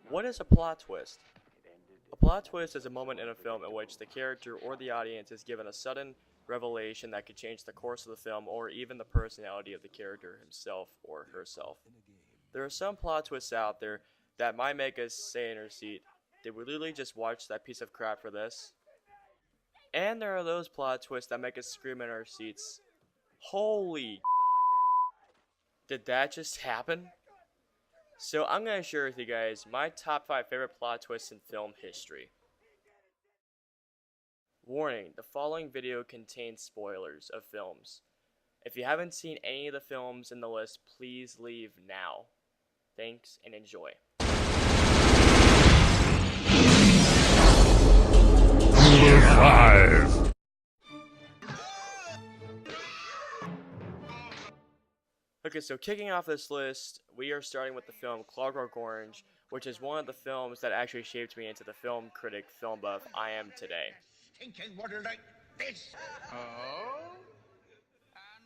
What is a plot twist? A plot twist is a moment in a film in which the character or the audience is given a sudden revelation that could change the course of the film or even the personality of the character himself or herself. There are some plot twists out there that might make us say in our seat, did we literally just watch that piece of crap for this? And there are those plot twists that make us scream in our seats, holy, did that just happen? So I'm going to share with you guys my top 5 favorite plot twists in film history. Warning, the following video contains spoilers of films. If you haven't seen any of the films in the list, please leave now. Thanks and enjoy. Number 5. Okay, so kicking off this list, we are starting with the film Clockwork Orange, which is one of the films that actually shaped me into the film critic, film buff I am today.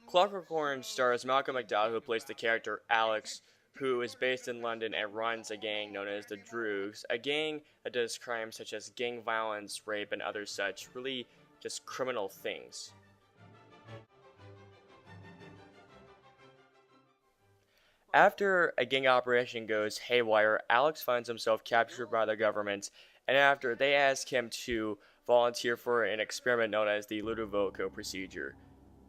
Clockwork Orange stars Malcolm McDowell, who plays the character Alex, who is based in London and runs a gang known as the Droogs, a gang that does crimes such as gang violence, rape, and other such, really just criminal things. After a gang operation goes haywire, Alex finds himself captured by the government, and after they ask him to volunteer for an experiment known as the Ludovico procedure.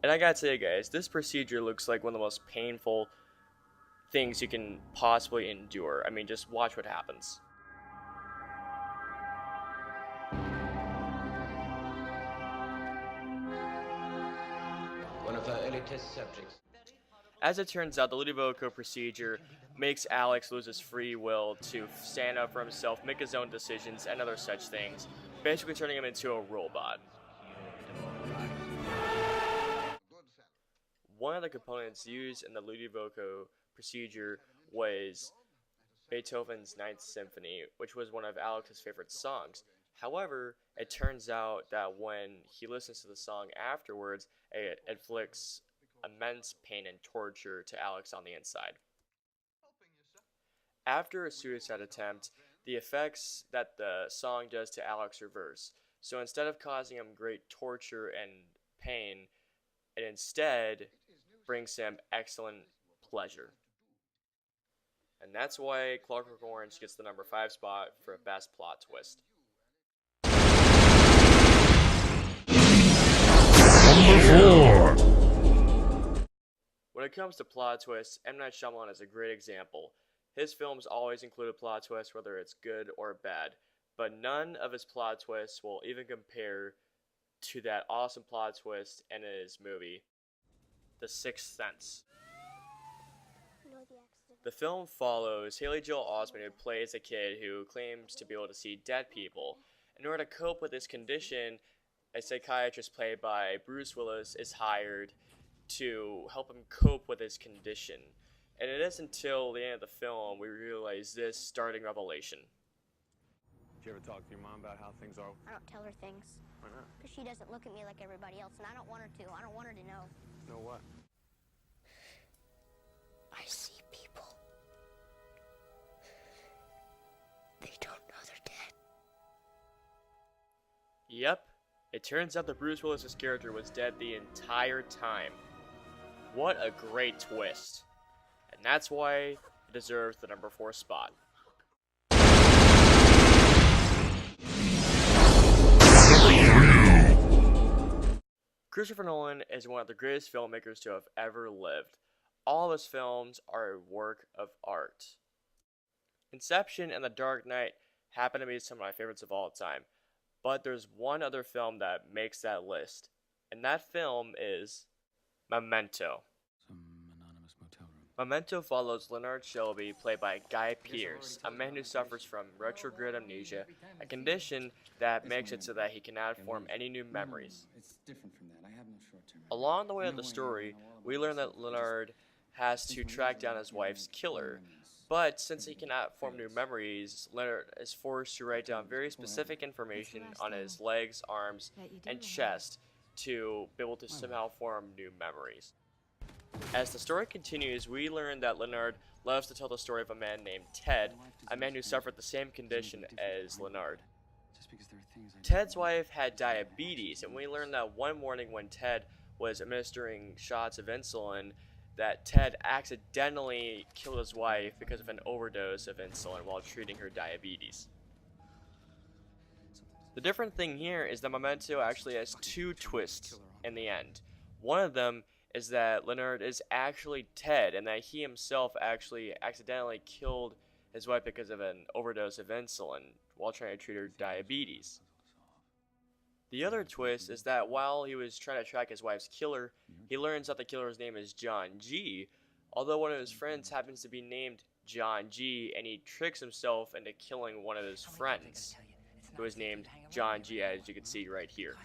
And I gotta tell you guys, this procedure looks like one of the most painful things you can possibly endure. I mean, just watch what happens. One of our early test subjects. As it turns out, the Ludovico procedure makes Alex lose his free will to stand up for himself, make his own decisions, and other such things, basically turning him into a robot. One of the components used in the Ludovico procedure was Beethoven's Ninth Symphony, which was one of Alex's favorite songs. However, it turns out that when he listens to the song afterwards, it inflicts immense pain and torture to Alex on the inside. After a suicide attempt, the effects that the song does to Alex reverse. So instead of causing him great torture and pain, it instead brings him excellent pleasure. And that's why Clockwork Orange gets the number 5 spot for best plot twist. Number 4. When it comes to plot twists, M. Night Shyamalan is a great example. His films always include a plot twist, whether it's good or bad, but none of his plot twists will even compare to that awesome plot twist in his movie, The Sixth Sense. The film follows Haley Joel Osment, who plays a kid who claims to be able to see dead people. In order to cope with this condition, a psychiatrist played by Bruce Willis is hired to help him cope with his condition. And it isn't until the end of the film we realize this starting revelation. Did you ever talk to your mom about how things are? I don't tell her things. Why not? Because she doesn't look at me like everybody else, and I don't want her to. I don't want her to know. Know what? I see people. They don't know they're dead. Yep, it turns out that Bruce Willis' character was dead the entire time. What a great twist. And that's why it deserves the number 4 spot. Christopher Nolan is one of the greatest filmmakers to have ever lived. All of his films are a work of art. Inception and The Dark Knight happen to be some of my favorites of all time. But there's one other film that makes that list. And that film is Memento. Memento follows Leonard Shelby, played by Guy Pearce, a man who suffers from retrograde amnesia, a condition that makes it so that he cannot form any new memories. Along the way of the story, we learn that Leonard has to track down his wife's killer, but since he cannot form new memories, Leonard is forced to write down very specific information on his legs, arms, and chest to be able to somehow form new memories. As the story continues, we learn that Leonard loves to tell the story of a man named Ted, a man who suffered the same condition as Leonard. Ted's wife had diabetes, and we learned that one morning when Ted was administering shots of insulin, that Ted accidentally killed his wife because of an overdose of insulin while treating her diabetes. The different thing here is that Memento actually has two twists in the end. One of them is that Leonard is actually Ted, and that he himself actually accidentally killed his wife because of an overdose of insulin while trying to treat her diabetes. The other twist is that while he was trying to track his wife's killer, he learns that the killer's name is John G, although one of his friends happens to be named John G, and he tricks himself into killing one of his friends, who is named John G, as you can see right here.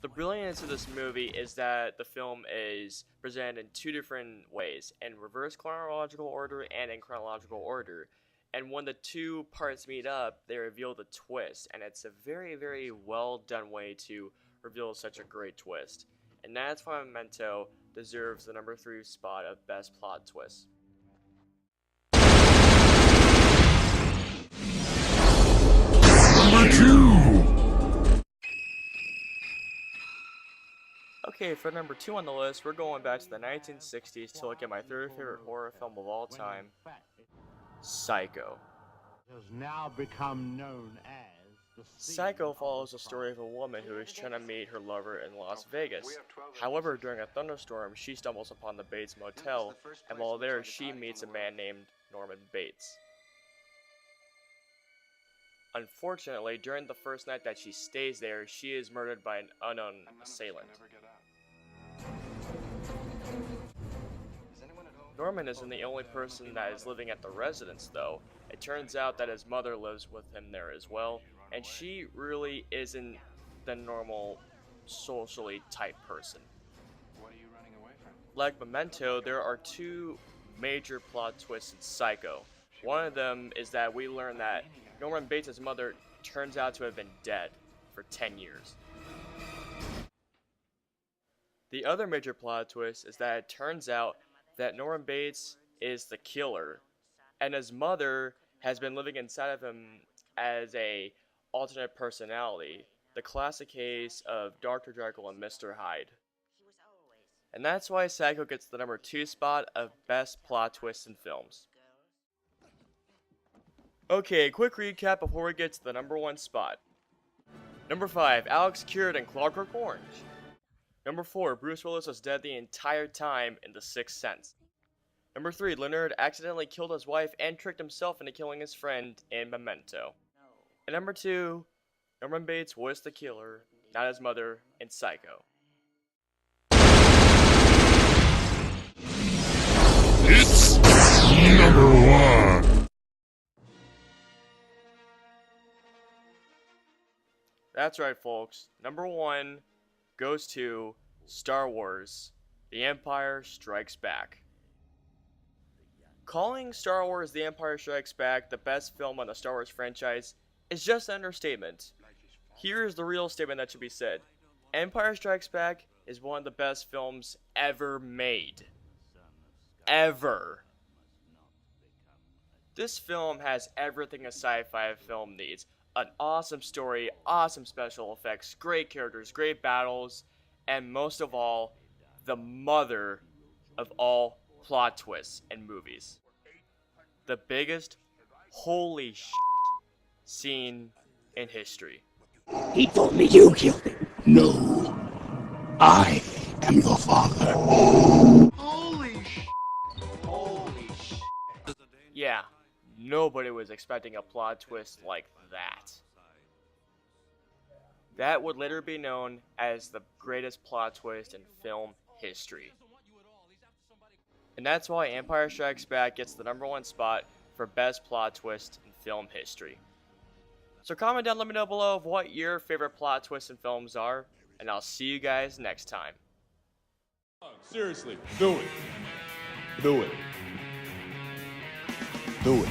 The brilliance of this movie is that the film is presented in two different ways, in reverse chronological order and in chronological order. And when the two parts meet up, they reveal the twist, and it's a very, very well done way to reveal such a great twist. And that's why Memento deserves the number 3 spot of best plot twist. Number 2. Okay, for number 2 on the list, we're going back to the 1960s to look at my third favorite horror film of all time, Psycho. Has now become known as the Psycho follows the story of a woman who is trying to meet her lover in Las Vegas. However, during a thunderstorm, she stumbles upon the Bates Motel, and while there, she meets a man named Norman Bates. Unfortunately, during the first night that she stays there, she is murdered by an unknown assailant. Norman isn't the only person that is living at the residence, though. It turns out that his mother lives with him there as well, and she really isn't the normal, socially type person. Like Memento, there are two major plot twists in Psycho. One of them is that we learn that Norman Bates' mother turns out to have been dead for 10 years. The other major plot twist is that it turns out that Norman Bates is the killer, and his mother has been living inside of him as a alternate personality, the classic case of Dr. Jekyll and Mr. Hyde. And that's why Psycho gets the number 2 spot of best plot twists in films. Okay, quick recap before we get to the number 1 spot. Number 5, Alex cured in Clockwork Orange. Number 4, Bruce Willis was dead the entire time in The Sixth Sense. Number 3, Leonard accidentally killed his wife and tricked himself into killing his friend in Memento. And number 2, Norman Bates was the killer, not his mother, in Psycho. It's number 1. That's right, folks. Number 1 goes to Star Wars: The Empire Strikes Back. Calling Star Wars: The Empire Strikes Back the best film on the Star Wars franchise is just an understatement. Here's the real statement that should be said. Empire Strikes Back is one of the best films ever made. Ever. This film has everything a sci-fi film needs. An awesome story, awesome special effects, great characters, great battles, and most of all, the mother of all plot twists in movies. The biggest holy shit scene in history. He told me you killed him. No. I am your father. Yeah, nobody was expecting a plot twist like that. That would later be known as the greatest plot twist in film history. And that's why Empire Strikes Back gets the number 1 spot for best plot twist in film history. So comment down, let me know below of what your favorite plot twists in films are, and I'll see you guys next time. Seriously, do it. Do it. Do it.